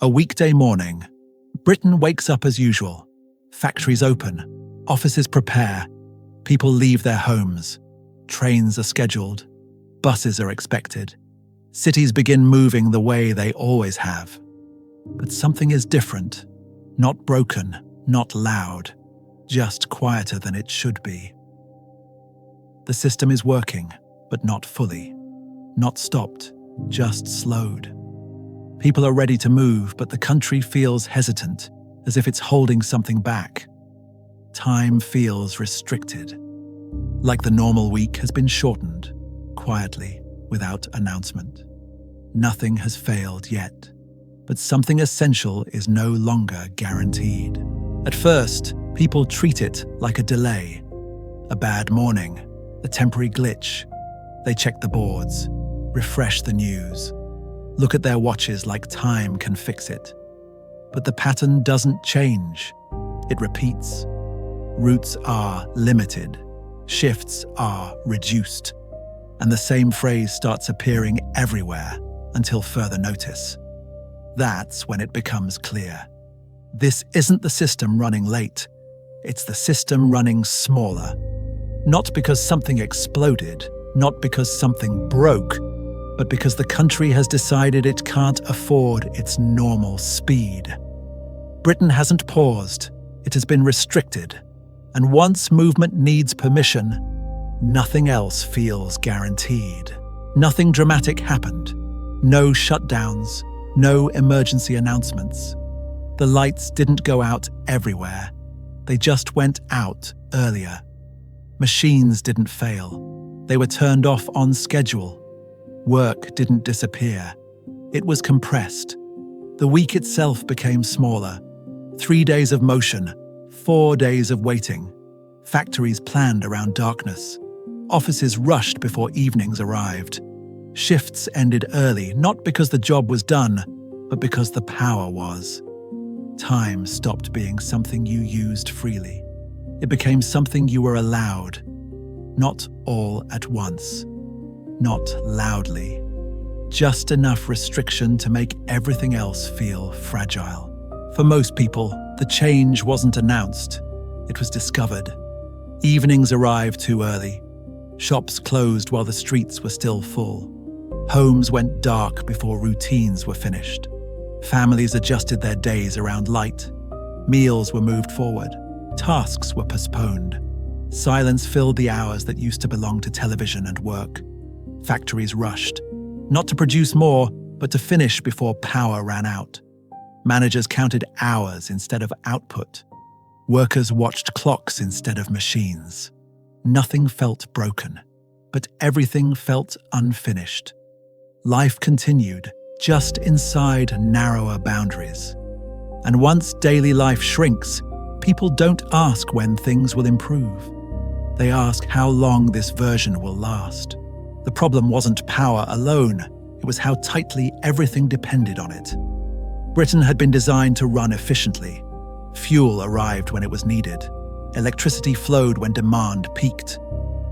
A weekday morning. Britain wakes up as usual. Factories open. Offices prepare. People leave their homes. Trains are scheduled. Buses are expected. Cities begin moving the way they always have. But something is different. Not broken, not loud, just quieter than it should be. The system is working, but not fully. Not stopped, just slowed. People are ready to move, but the country feels hesitant, as if it's holding something back. Time feels restricted. Like the normal week has been shortened, quietly, without announcement. Nothing has failed yet, but something essential is no longer guaranteed. At first, people treat it like a delay, a bad morning, a temporary glitch. They check the boards, refresh the news, look at their watches like time can fix it. But the pattern doesn't change. It repeats. Routes are limited. Shifts are reduced. And the same phrase starts appearing everywhere until further notice. That's when it becomes clear. This isn't the system running late. It's the system running smaller. Not because something exploded, not because something broke, but because the country has decided it can't afford its normal speed. Britain hasn't paused. It has been restricted. And once movement needs permission, nothing else feels guaranteed. Nothing dramatic happened. No shutdowns, no emergency announcements. The lights didn't go out everywhere. They just went out earlier. Machines didn't fail. They were turned off on schedule. Work didn't disappear. It was compressed. The week itself became smaller. 3 days of motion, 4 days of waiting. Factories planned around darkness. Offices rushed before evenings arrived. Shifts ended early, not because the job was done, but because the power was. Time stopped being something you used freely. It became something you were allowed. Not all at once. Not loudly. Just enough restriction to make everything else feel fragile. For most people, the change wasn't announced. It was discovered. Evenings arrived too early. Shops closed while the streets were still full. Homes went dark before routines were finished. Families adjusted their days around light. Meals were moved forward. Tasks were postponed. Silence filled the hours that used to belong to television and work. Factories rushed, not to produce more, but to finish before power ran out. Managers counted hours instead of output. Workers watched clocks instead of machines. Nothing felt broken, but everything felt unfinished. Life continued, just inside narrower boundaries. And once daily life shrinks, people don't ask when things will improve. They ask how long this version will last. The problem wasn't power alone, it was how tightly everything depended on it. Britain had been designed to run efficiently. Fuel arrived when it was needed. Electricity flowed when demand peaked.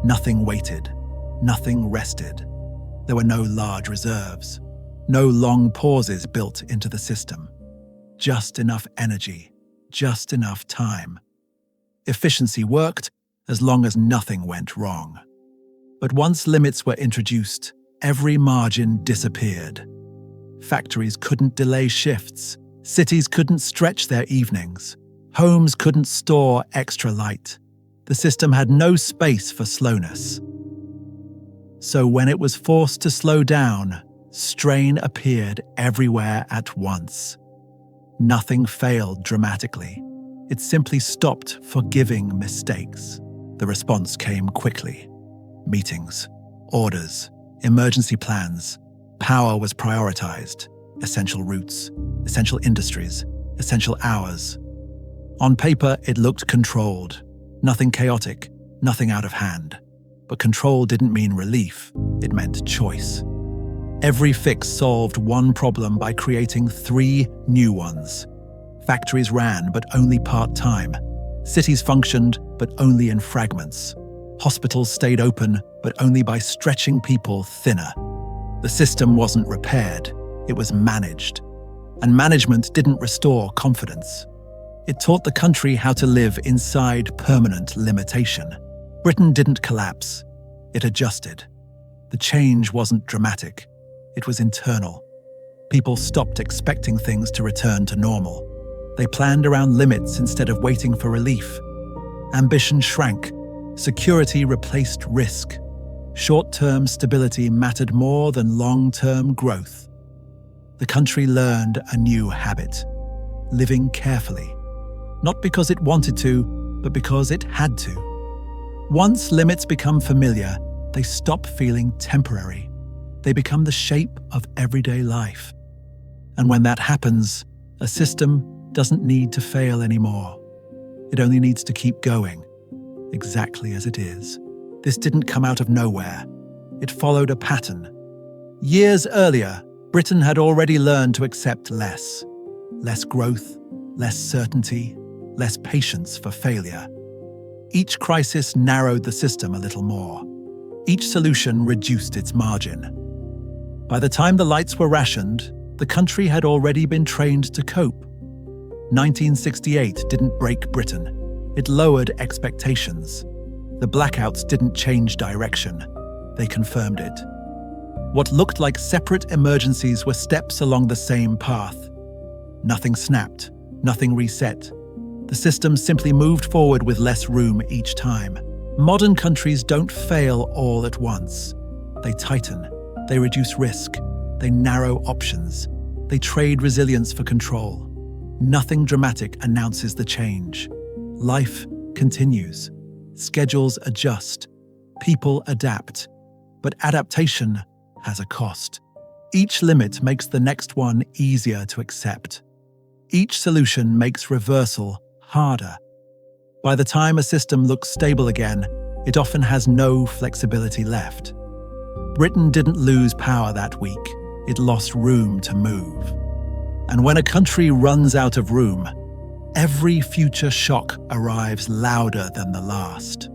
Nothing waited. Nothing rested. There were no large reserves. No long pauses built into the system. Just enough energy. Just enough time. Efficiency worked as long as nothing went wrong. But once limits were introduced, every margin disappeared. Factories couldn't delay shifts. Cities couldn't stretch their evenings. Homes couldn't store extra light. The system had no space for slowness. So when it was forced to slow down, strain appeared everywhere at once. Nothing failed dramatically. It simply stopped forgiving mistakes. The response came quickly. Meetings, orders, emergency plans. Power was prioritized. Essential routes, essential industries, essential hours. On paper, it looked controlled. Nothing chaotic, nothing out of hand. But control didn't mean relief, it meant choice. Every fix solved one problem by creating 3 new ones. Factories ran, but only part-time. Cities functioned, but only in fragments. Hospitals stayed open, but only by stretching people thinner. The system wasn't repaired, it was managed. And management didn't restore confidence. It taught the country how to live inside permanent limitation. Britain didn't collapse. It adjusted. The change wasn't dramatic. It was internal. People stopped expecting things to return to normal. They planned around limits instead of waiting for relief. Ambition shrank. Security replaced risk. Short-term stability mattered more than long-term growth. The country learned a new habit: living carefully. Not because it wanted to, but because it had to. Once limits become familiar, they stop feeling temporary. They become the shape of everyday life. And when that happens, a system doesn't need to fail anymore. It only needs to keep going, exactly as it is. This didn't come out of nowhere. It followed a pattern. Years earlier, Britain had already learned to accept less. Less growth, less certainty, less patience for failure. Each crisis narrowed the system a little more. Each solution reduced its margin. By the time the lights were rationed, the country had already been trained to cope. 1968 didn't break Britain. It lowered expectations. The blackouts didn't change direction. They confirmed it. What looked like separate emergencies were steps along the same path. Nothing snapped, nothing reset. The system simply moved forward with less room each time. Modern countries don't fail all at once. They tighten, they reduce risk, they narrow options, they trade resilience for control. Nothing dramatic announces the change. Life continues. Schedules adjust. People adapt. But adaptation has a cost. Each limit makes the next one easier to accept. Each solution makes reversal harder. By the time a system looks stable again, it often has no flexibility left. Britain didn't lose power that week. It lost room to move. And when a country runs out of room, every future shock arrives louder than the last.